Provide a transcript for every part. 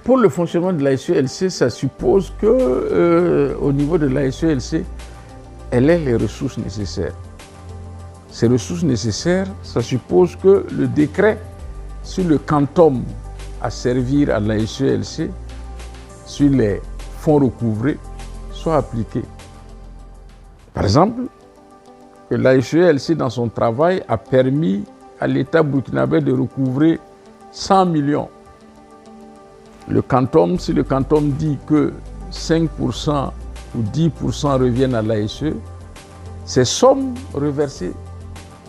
pour le fonctionnement de la SELC, ça suppose que au niveau de la SELC, elle ait les ressources nécessaires. Ces ressources nécessaires, ça suppose que le décret sur le quantum à servir à la SELC, sur les fonds recouvrés, soit appliqué. Par exemple, que la SELC, dans son travail, a permis à l'État burkinabé de recouvrer 100 millions. Le quantum, si le quantum dit que 5% ou 10% reviennent à l'ASE, ces sommes reversées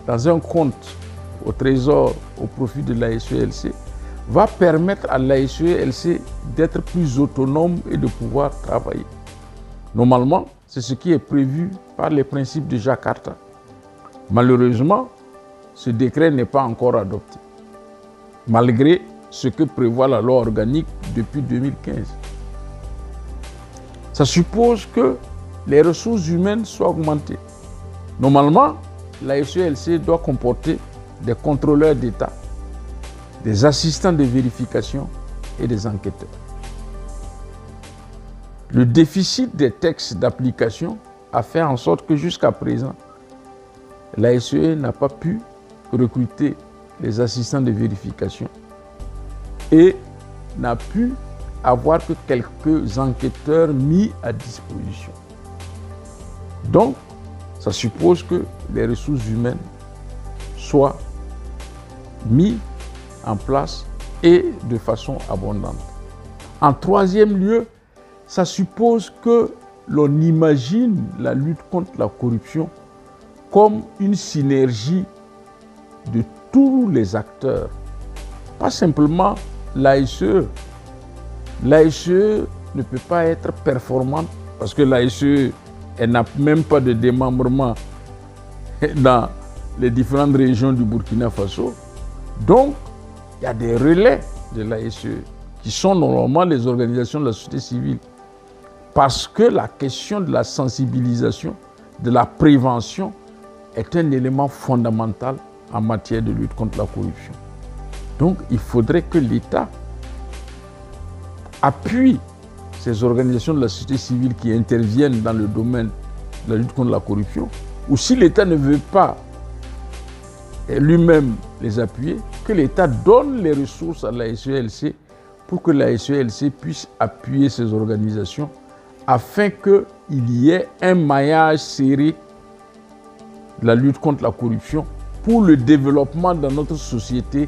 dans un compte au trésor au profit de l'ASELC va permettre à l'ASELC d'être plus autonome et de pouvoir travailler. Normalement, c'est ce qui est prévu par les principes de Jakarta. Malheureusement, ce décret n'est pas encore adopté, malgré ce que prévoit la loi organique depuis 2015. Ça suppose que les ressources humaines soient augmentées. Normalement, la SELC doit comporter des contrôleurs d'État, des assistants de vérification et des enquêteurs. Le déficit des textes d'application a fait en sorte que jusqu'à présent, la SE n'a pas pu recruter les assistants de vérification et n'a pu avoir que quelques enquêteurs mis à disposition. Donc, ça suppose que les ressources humaines soient mises en place et de façon abondante. En troisième lieu, ça suppose que l'on imagine la lutte contre la corruption comme une synergie de tous les acteurs, pas simplement l'ASE. L'ASE ne peut pas être performante parce que l'ASE n'a même pas de démembrement dans les différentes régions du Burkina Faso. Donc, il y a des relais de l'ASE qui sont normalement les organisations de la société civile. Parce que la question de la sensibilisation, de la prévention est un élément fondamental en matière de lutte contre la corruption. Donc, il faudrait que l'État appuie ces organisations de la société civile qui interviennent dans le domaine de la lutte contre la corruption, ou si l'État ne veut pas lui-même les appuyer, que l'État donne les ressources à la SELC pour que la SELC puisse appuyer ces organisations afin qu'il y ait un maillage serré de la lutte contre la corruption pour le développement dans notre société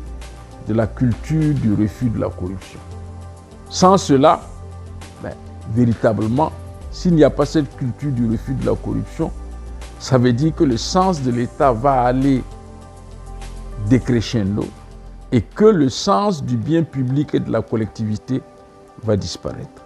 de la culture du refus de la corruption. Sans cela, véritablement, s'il n'y a pas cette culture du refus de la corruption, ça veut dire que le sens de l'État va aller décrescendo et que le sens du bien public et de la collectivité va disparaître.